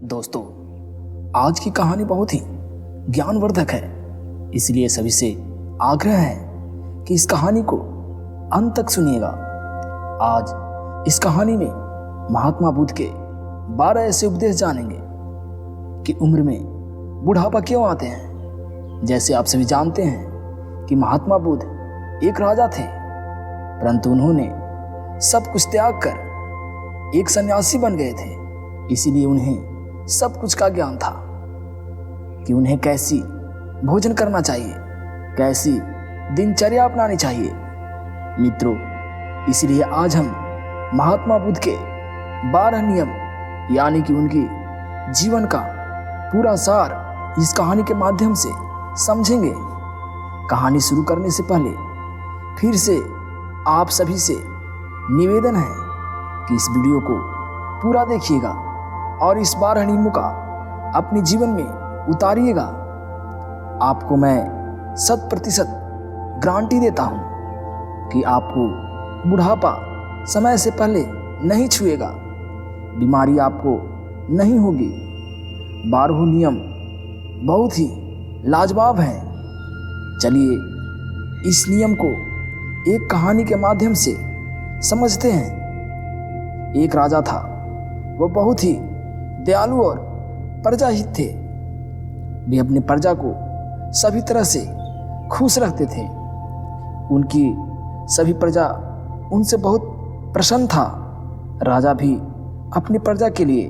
दोस्तों, आज की कहानी बहुत ही ज्ञानवर्धक है, इसलिए सभी से आग्रह है कि इस कहानी को अंत तक सुनिएगा। आज इस कहानी में महात्मा बुद्ध के 12 ऐसे उपदेश जानेंगे कि उम्र में बुढ़ापा क्यों आते हैं। जैसे आप सभी जानते हैं कि महात्मा बुद्ध एक राजा थे, परंतु उन्होंने सब कुछ त्याग कर एक सन्यासी बन गए थे। इसीलिए उन्हें सब कुछ का ज्ञान था कि उन्हें कैसी भोजन करना चाहिए, कैसी दिनचर्या अपनानी चाहिए। मित्रों, इसलिए आज हम महात्मा बुद्ध के 12 नियम यानी कि उनकी जीवन का पूरा सार इस कहानी के माध्यम से समझेंगे। कहानी शुरू करने से पहले फिर से आप सभी से निवेदन है कि इस वीडियो को पूरा देखिएगा और इस 12 नियमों का अपने जीवन में उतारिएगा। आपको मैं 100% गारंटी देता हूँ कि आपको बुढ़ापा समय से पहले नहीं छुएगा, बीमारी आपको नहीं होगी। 12 नियम बहुत ही लाजवाब हैं। चलिए इस नियम को एक कहानी के माध्यम से समझते हैं। एक राजा था, वह बहुत ही दयालु और प्रजाहित थे। वे अपनी प्रजा को सभी तरह से खुश रखते थे। उनकी सभी प्रजा उनसे बहुत प्रसन्न था। राजा भी अपनी प्रजा के लिए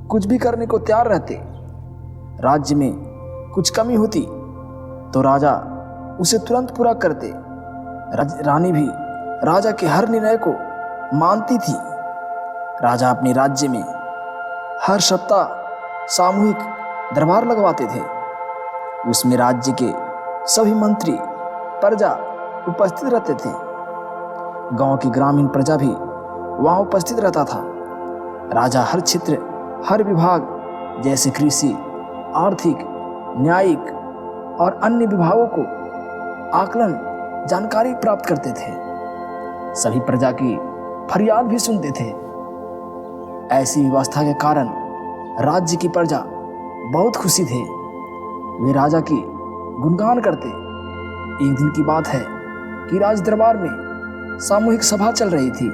कुछ भी करने को तैयार रहते। राज्य में कुछ कमी होती तो राजा उसे तुरंत पूरा करते। रानी भी राजा के हर निर्णय को मानती थी। राजा अपने राज्य में हर सप्ताह सामूहिक दरबार लगवाते थे। उसमें राज्य के सभी मंत्री प्रजा उपस्थित रहते थे। गांव की ग्रामीण प्रजा भी वहां उपस्थित रहता था। राजा हर क्षेत्र, हर विभाग जैसे कृषि, आर्थिक, न्यायिक और अन्य विभागों को आकलन जानकारी प्राप्त करते थे। सभी प्रजा की फरियाद भी सुनते थे। ऐसी व्यवस्था के कारण राज्य की प्रजा बहुत खुशी थे। वे राजा की गुणगान करते। एक दिन की बात है कि राज दरबार में सामूहिक सभा चल रही थी।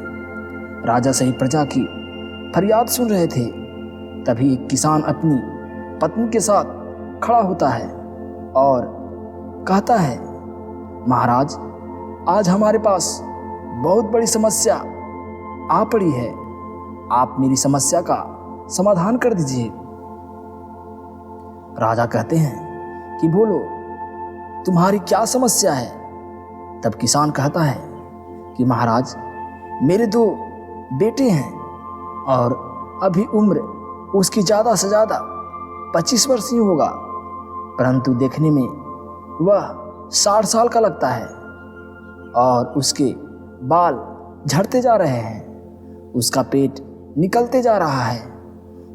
राजा सही प्रजा की फरियाद सुन रहे थे। तभी एक किसान अपनी पत्नी के साथ खड़ा होता है और कहता है, महाराज, आज हमारे पास बहुत बड़ी समस्या आ पड़ी है। आप मेरी समस्या का समाधान कर दीजिए। राजा कहते हैं कि बोलो, तुम्हारी क्या समस्या है। तब किसान कहता है कि महाराज, मेरे 2 बेटे हैं और अभी उम्र उसकी ज़्यादा से ज़्यादा 25 वर्ष ही होगा, परंतु देखने में वह 60 साल का लगता है और उसके बाल झड़ते जा रहे हैं। उसका पेट निकलते जा रहा है।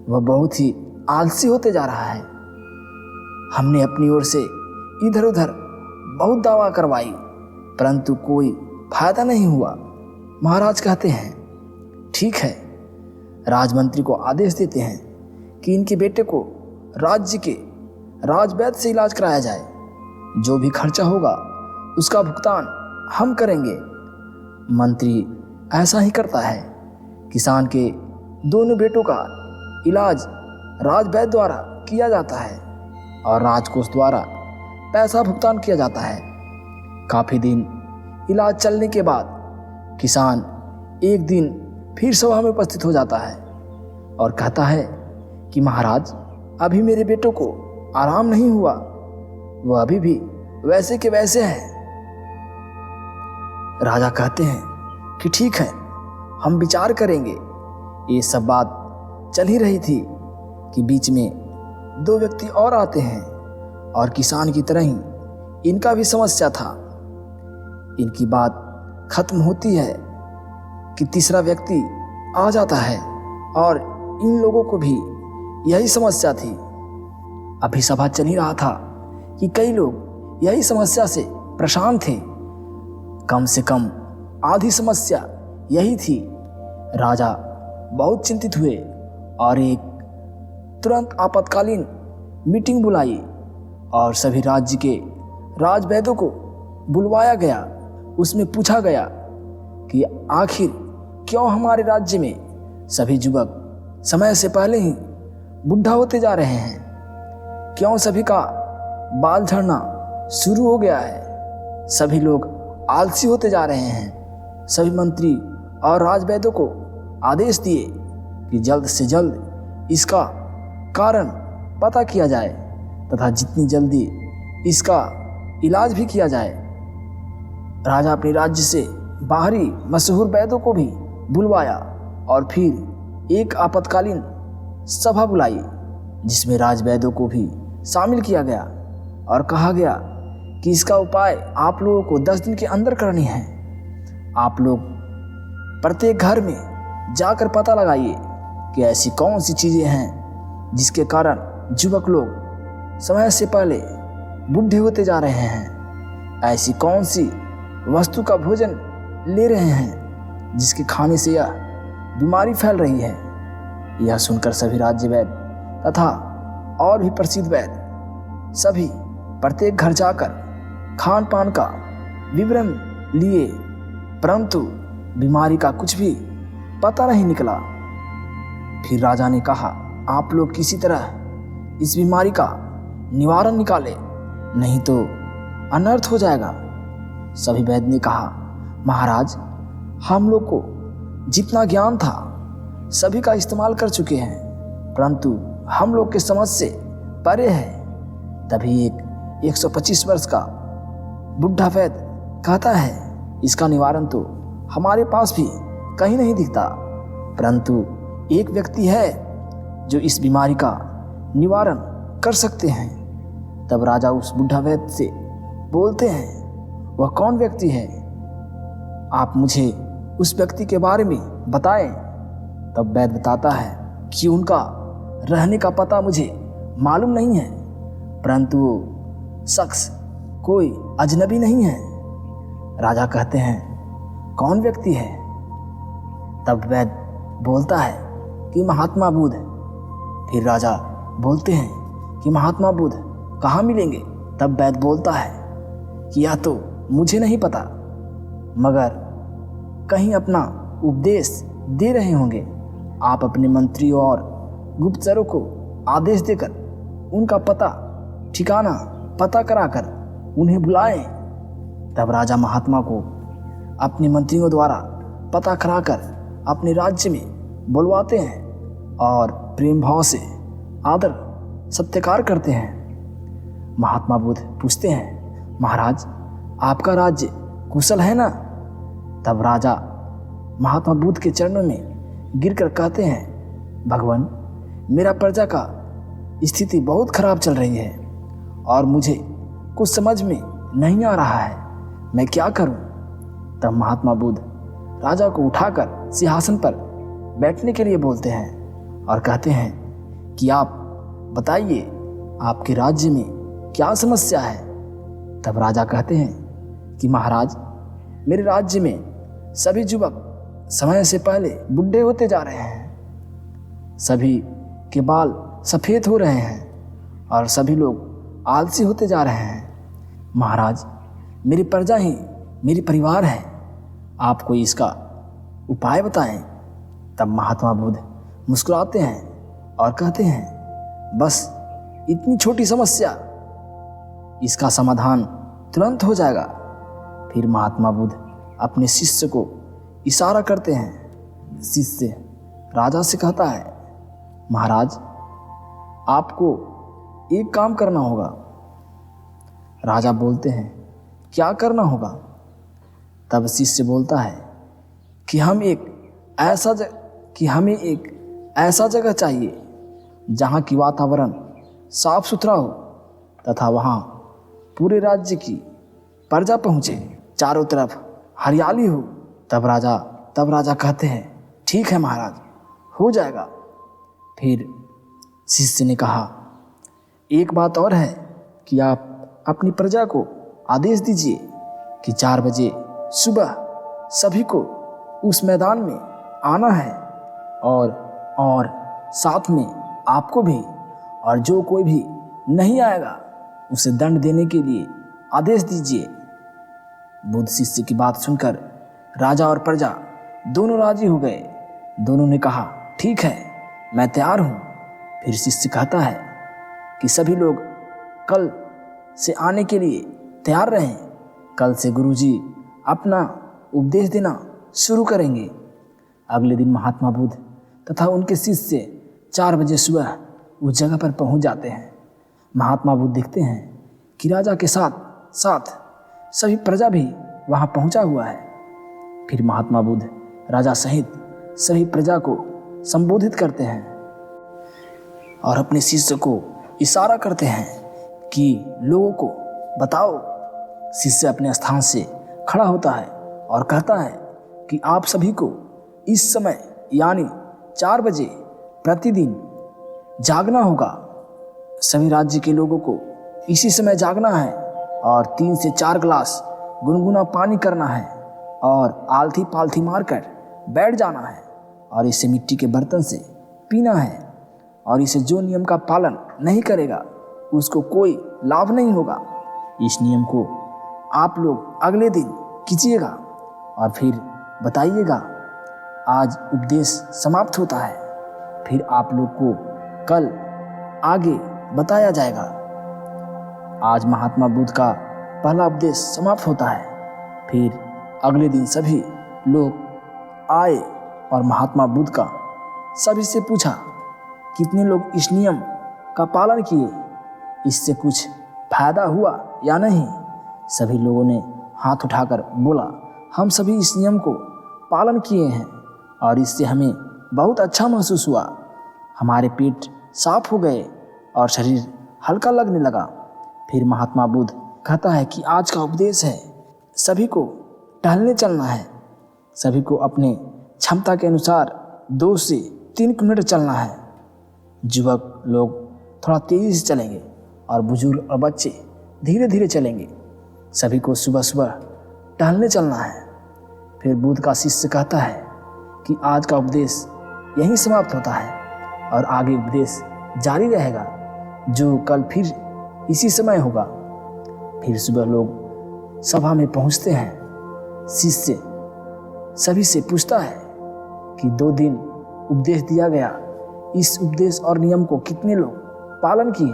वह बहुत ही आलसी होते जा रहा है। हमने अपनी ओर से इधर उधर बहुत दावा करवाई, परंतु कोई फायदा नहीं हुआ। महाराज कहते हैं, ठीक है। राजमंत्री को आदेश देते हैं कि इनके बेटे को राज्य के राजवैद्य से इलाज कराया जाए। जो भी खर्चा होगा उसका भुगतान हम करेंगे। मंत्री ऐसा ही करता है। किसान के दोनों बेटों का इलाज राजवैद्य द्वारा किया जाता है और राजकोष द्वारा पैसा भुगतान किया जाता है। काफ़ी दिन इलाज चलने के बाद किसान एक दिन फिर सभा में उपस्थित हो जाता है और कहता है कि महाराज, अभी मेरे बेटों को आराम नहीं हुआ। वह अभी भी वैसे के वैसे हैं। राजा कहते हैं कि ठीक है, हम विचार करेंगे। ये सब बात चल ही रही थी कि बीच में 2 व्यक्ति और आते हैं और किसान की तरह ही इनका भी समस्या था। इनकी बात खत्म होती है कि तीसरा व्यक्ति आ जाता है और इन लोगों को भी यही समस्या थी। अभी सभा चल ही रहा था कि कई लोग यही समस्या से परेशान थे। कम से कम आधी समस्या यही थी। राजा बहुत चिंतित हुए और एक तुरंत आपातकालीन मीटिंग बुलाई और सभी राज्य के राजवैद्यों को बुलवाया गया। उसमें पूछा गया कि आखिर क्यों हमारे राज्य में सभी युवक समय से पहले ही बुढ़ा होते जा रहे हैं, क्यों सभी का बाल झड़ना शुरू हो गया है, सभी लोग आलसी होते जा रहे हैं। सभी मंत्री और राजवैद्यों को आदेश दिए कि जल्द से जल्द इसका कारण पता किया जाए तथा जितनी जल्दी इसका इलाज भी किया जाए। राजा अपने राज्य से बाहरी मशहूर वैद्यों को भी बुलवाया और फिर एक आपातकालीन सभा बुलाई जिसमें राजवैद्यों को भी शामिल किया गया और कहा गया कि इसका उपाय आप लोगों को 10 दिन के अंदर करनी है। आप लोग प्रत्येक घर में जाकर पता लगाइए कि ऐसी कौन सी चीज़ें हैं जिसके कारण युवक लोग समय से पहले बूढ़े होते जा रहे हैं। ऐसी कौन सी वस्तु का भोजन ले रहे हैं जिसके खाने से यह बीमारी फैल रही है। यह सुनकर सभी राज्य वैद्य तथा और भी प्रसिद्ध वैद्य सभी प्रत्येक घर जाकर खान पान का विवरण लिए, परंतु बीमारी का कुछ भी पता नहीं निकला। फिर राजा ने कहा, आप लोग किसी तरह इस बीमारी का निवारण निकाले, नहीं तो अनर्थ हो जाएगा। सभी वैद्य ने कहा, महाराज, हम लोग को जितना ज्ञान था सभी का इस्तेमाल कर चुके हैं, परंतु हम लोग के समझ से परे है। तभी एक 125 वर्ष का बुढ़ा वैद्य कहता है, इसका निवारण तो हमारे पास भी कहीं नहीं दिखता, परंतु एक व्यक्ति है जो इस बीमारी का निवारण कर सकते हैं। तब राजा उस बुढ़ा वैद्य से बोलते हैं, वह कौन व्यक्ति है? आप मुझे उस व्यक्ति के बारे में बताएं। तब वैद्य बताता है कि उनका रहने का पता मुझे मालूम नहीं है, परंतु वो शख्स कोई अजनबी नहीं है। राजा कहते हैं, कौन व्यक्ति है? तब वैद्य बोलता है कि महात्मा बुद्ध। फिर राजा बोलते हैं कि महात्मा बुद्ध कहाँ मिलेंगे? तब वैद्य बोलता है कि यह तो मुझे नहीं पता, मगर कहीं अपना उपदेश दे रहे होंगे। आप अपने मंत्रियों और गुप्तचरों को आदेश देकर उनका ठिकाना पता कराकर उन्हें बुलाएं। तब राजा महात्मा को अपने मंत्रियों द्वारा पता कराकर अपने राज्य में बुलवाते हैं और प्रेम भाव से आदर सत्कार करते हैं। महात्मा बुद्ध पूछते हैं, महाराज, आपका राज्य कुशल है ना? तब राजा महात्मा बुद्ध के चरणों में गिरकर कहते हैं, भगवान, मेरा प्रजा का स्थिति बहुत खराब चल रही है और मुझे कुछ समझ में नहीं आ रहा है, मैं क्या करूं? तब महात्मा बुद्ध राजा को उठाकर सिंहासन पर बैठने के लिए बोलते हैं और कहते हैं कि आप बताइए, आपके राज्य में क्या समस्या है? तब राजा कहते हैं कि महाराज, मेरे राज्य में सभी युवक समय से पहले बूढ़े होते जा रहे हैं, सभी के बाल सफ़ेद हो रहे हैं और सभी लोग आलसी होते जा रहे हैं। महाराज, मेरी प्रजा ही मेरी परिवार है, आप कोई इसका उपाय बताएं। तब महात्मा बुद्ध मुस्कुराते हैं और कहते हैं, बस इतनी छोटी समस्या, इसका समाधान तुरंत हो जाएगा। फिर महात्मा बुद्ध अपने शिष्य को इशारा करते हैं। शिष्य राजा से कहता है, महाराज, आपको एक काम करना होगा। राजा बोलते हैं, क्या करना होगा? तब शिष्य बोलता है कि हमें एक ऐसा जगह चाहिए जहाँ की वातावरण साफ सुथरा हो तथा वहाँ पूरे राज्य की प्रजा पहुँचे, चारों तरफ हरियाली हो। तब राजा कहते हैं, ठीक है महाराज, हो जाएगा। फिर शिष्य ने कहा, एक बात और है कि आप अपनी प्रजा को आदेश दीजिए कि 4 बजे सुबह सभी को उस मैदान में आना है और साथ में आपको भी और जो कोई भी नहीं आएगा उसे दंड देने के लिए आदेश दीजिए। बुद्ध शिष्य की बात सुनकर राजा और प्रजा दोनों राजी हो गए। दोनों ने कहा, ठीक है, मैं तैयार हूँ। फिर शिष्य कहता है कि सभी लोग कल से आने के लिए तैयार रहें। कल से गुरुजी अपना उपदेश देना शुरू करेंगे। अगले दिन महात्मा बुद्ध तथा उनके शिष्य 4 बजे सुबह उस जगह पर पहुंच जाते हैं। महात्मा बुद्ध देखते हैं कि राजा के साथ साथ सभी प्रजा भी वहां पहुंचा हुआ है। फिर महात्मा बुद्ध राजा सहित सभी प्रजा को संबोधित करते हैं और अपने शिष्य को इशारा करते हैं कि लोगों को बताओ। शिष्य अपने स्थान से खड़ा होता है और कहता है कि आप सभी को इस समय यानी 4 बजे प्रतिदिन जागना होगा। सभी राज्य के लोगों को इसी समय जागना है और 3 से 4 गिलास गुनगुना पानी करना है और आलथी पालथी मारकर बैठ जाना है और इसे मिट्टी के बर्तन से पीना है और इसे जो नियम का पालन नहीं करेगा उसको कोई लाभ नहीं होगा। इस नियम को आप लोग अगले दिन कीजिएगा और फिर बताइएगा। आज उपदेश समाप्त होता है, फिर आप लोग को कल आगे बताया जाएगा। आज महात्मा बुद्ध का पहला उपदेश समाप्त होता है। फिर अगले दिन सभी लोग आए और महात्मा बुद्ध का सभी से पूछा, कितने लोग इस नियम का पालन किए, इससे कुछ फायदा हुआ या नहीं। सभी लोगों ने हाथ उठाकर बोला, हम सभी इस नियम को पालन किए हैं और इससे हमें बहुत अच्छा महसूस हुआ। हमारे पेट साफ हो गए और शरीर हल्का लगने लगा। फिर महात्मा बुद्ध कहता है कि आज का उपदेश है, सभी को टहलने चलना है। सभी को अपने क्षमता के अनुसार 2 से 3 किलोमीटर चलना है। युवक लोग थोड़ा तेजी से चलेंगे और बुजुर्ग और बच्चे धीरे धीरे चलेंगे। सभी को सुबह सुबह टहलने चलना है। फिर बुद्ध का शिष्य कहता है कि आज का उपदेश यहीं समाप्त होता है और आगे उपदेश जारी रहेगा जो कल फिर इसी समय होगा। फिर सुबह लोग सभा में पहुंचते हैं। शिष्य सभी से पूछता है कि 2 दिन उपदेश दिया गया, इस उपदेश और नियम को कितने लोग पालन किए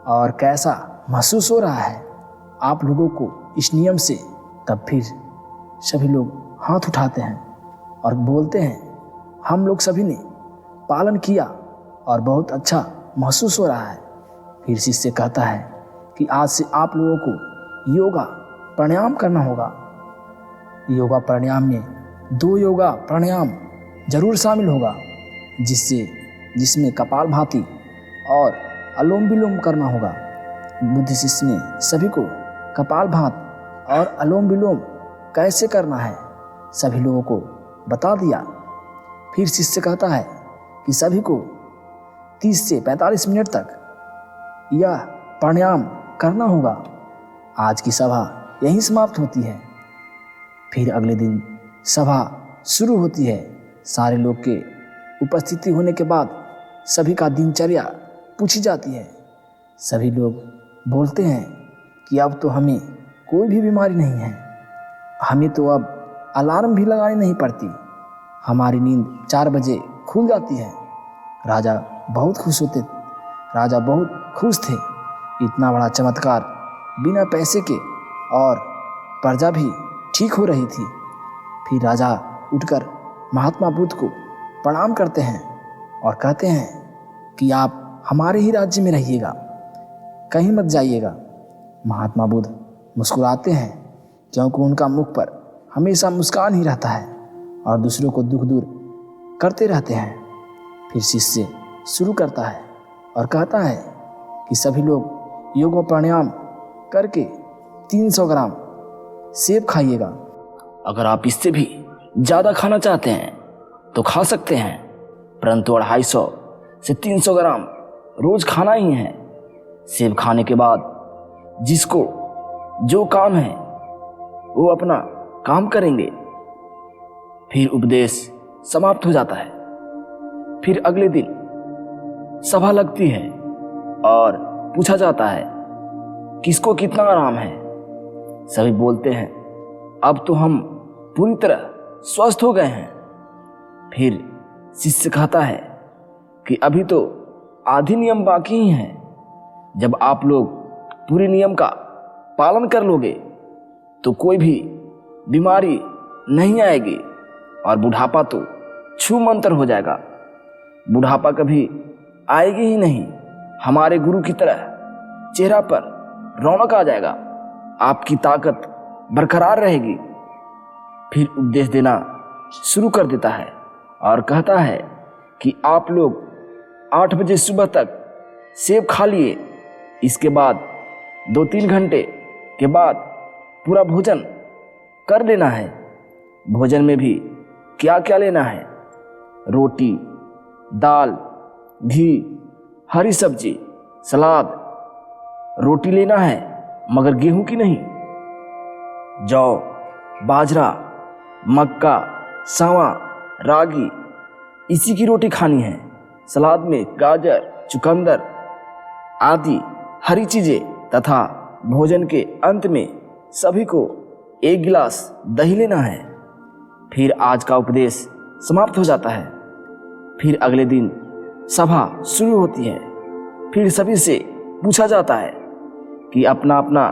और कैसा महसूस हो रहा है आप लोगों को इस नियम से। तब फिर सभी लोग हाथ उठाते हैं और बोलते हैं, हम लोग सभी ने पालन किया और बहुत अच्छा महसूस हो रहा है। फिर शिष्य कहता है कि आज से आप लोगों को योगा प्राणायाम करना होगा। योगा प्राणायाम में 2 योगा प्राणायाम जरूर शामिल होगा, जिसमें कपालभाति और अनुलोम विलोम करना होगा। बुद्ध शिष्य ने सभी को कपालभाति और अनुलोम विलोम कैसे करना है सभी लोगों को बता दिया। फिर शिष्य कहता है कि सभी को 30 से 45 मिनट तक यह प्राणायाम करना होगा। आज की सभा यहीं समाप्त होती है। फिर अगले दिन सभा शुरू होती है। सारे लोग के उपस्थिति होने के बाद सभी का दिनचर्या पूछी जाती है। सभी लोग बोलते हैं कि अब तो हमें कोई भी बीमारी नहीं है, हमें तो अब अलार्म भी लगानी नहीं पड़ती, हमारी नींद 4 बजे खुल जाती है। राजा बहुत खुश थे। इतना बड़ा चमत्कार बिना पैसे के और प्रजा भी ठीक हो रही थी। फिर राजा उठकर महात्मा बुद्ध को प्रणाम करते हैं और कहते हैं कि आप हमारे ही राज्य में रहिएगा, कहीं मत जाइएगा। महात्मा बुद्ध मुस्कुराते हैं क्योंकि उनका मुख पर हमेशा मुस्कान ही रहता है और दूसरों को दुख दूर करते रहते हैं। फिर शिष्य शुरू करता है और कहता है कि सभी लोग योग व प्राणायाम करके 300 ग्राम सेब खाइएगा। अगर आप इससे भी ज़्यादा खाना चाहते हैं तो खा सकते हैं, परंतु 250 से 300 ग्राम रोज खाना ही है। सेब खाने के बाद जिसको जो काम है वो अपना काम करेंगे। फिर उपदेश समाप्त हो जाता है। फिर अगले दिन सभा लगती है और पूछा जाता है किसको कितना आराम है। सभी बोलते हैं अब तो हम पूरी तरह स्वस्थ हो गए हैं। फिर शिष्य कहता है कि अभी तो आधी नियम बाकी ही हैं। जब आप लोग पूरे नियम का पालन कर लोगे तो कोई भी बीमारी नहीं आएगी और बुढ़ापा तो छू मंतर हो जाएगा। बुढ़ापा कभी आएगी ही नहीं। हमारे गुरु की तरह चेहरा पर रौनक आ जाएगा, आपकी ताकत बरकरार रहेगी। फिर उपदेश देना शुरू कर देता है और कहता है कि आप लोग 8 बजे सुबह तक सेब खा लिए। इसके बाद 2-3 घंटे के बाद पूरा भोजन कर लेना है। भोजन में भी क्या क्या लेना है? रोटी, दाल, घी, हरी सब्जी, सलाद। रोटी लेना है मगर गेहूं की नहीं। जौ, बाजरा, मक्का, सांवा, रागी, इसी की रोटी खानी है। सलाद में गाजर, चुकंदर आदि हरी चीजें तथा भोजन के अंत में सभी को 1 गिलास दही लेना है। फिर आज का उपदेश समाप्त हो जाता है। फिर अगले दिन सभा शुरू होती है। फिर सभी से पूछा जाता है कि अपना अपना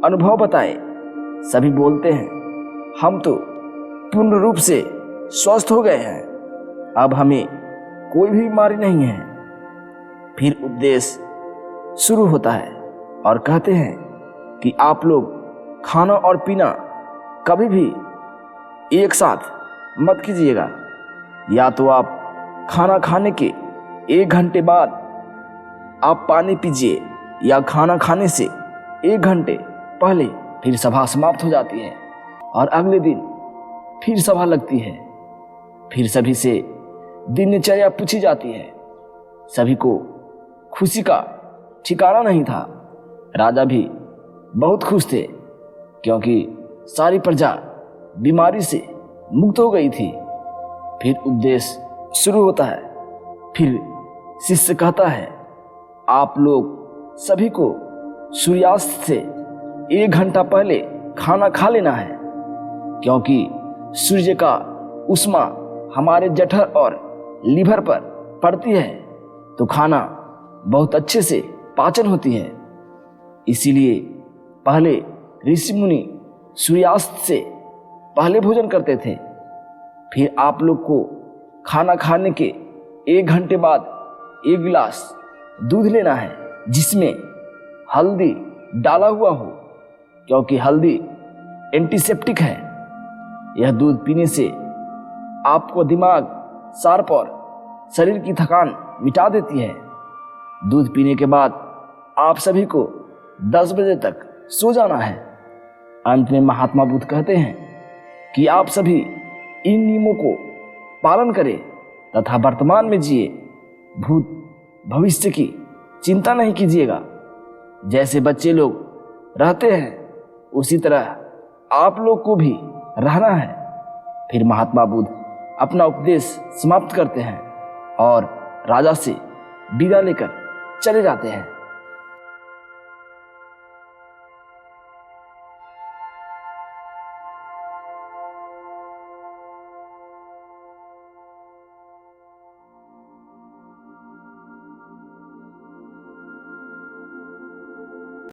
अनुभव बताएं। सभी बोलते हैं हम तो पूर्ण रूप से स्वस्थ हो गए हैं, अब हमें कोई भी बीमारी नहीं है। फिर उपदेश शुरू होता है और कहते हैं कि आप लोग खाना और पीना कभी भी एक साथ मत कीजिएगा। या तो आप खाना खाने के 1 घंटे बाद आप पानी पीजिए या खाना खाने से 1 घंटे पहले। फिर सभा समाप्त हो जाती है और अगले दिन फिर सभा लगती है। फिर सभी से दिनचर्या पूछी जाती है। सभी को खुशी का ठिकाना नहीं था। राजा भी बहुत खुश थे क्योंकि सारी प्रजा बीमारी से मुक्त हो गई थी। फिर उपदेश शुरू होता है। फिर शिष्य कहता है आप लोग सभी को सूर्यास्त से 1 घंटा पहले खाना खा लेना है, क्योंकि सूर्य का उष्मा हमारे जठर और लीवर पर पड़ती है तो खाना बहुत अच्छे से पाचन होती है। इसीलिए पहले ऋषि मुनि सूर्यास्त से पहले भोजन करते थे। फिर आप लोग को खाना खाने के 1 घंटे बाद 1 गिलास दूध लेना है जिसमें हल्दी डाला हुआ हो, क्योंकि हल्दी एंटीसेप्टिक है। यह दूध पीने से आपको दिमाग शार्प और शरीर की थकान मिटा देती है। दूध पीने के बाद आप सभी को 10 बजे तक सो जाना है। अंत में महात्मा बुद्ध कहते हैं कि आप सभी इन नियमों को पालन करें तथा वर्तमान में जिए। भूत भविष्य की चिंता नहीं कीजिएगा। जैसे बच्चे लोग रहते हैं उसी तरह आप लोग को भी रहना है। फिर महात्मा बुद्ध अपना उपदेश समाप्त करते हैं और राजा से विदा लेकर चले जाते हैं।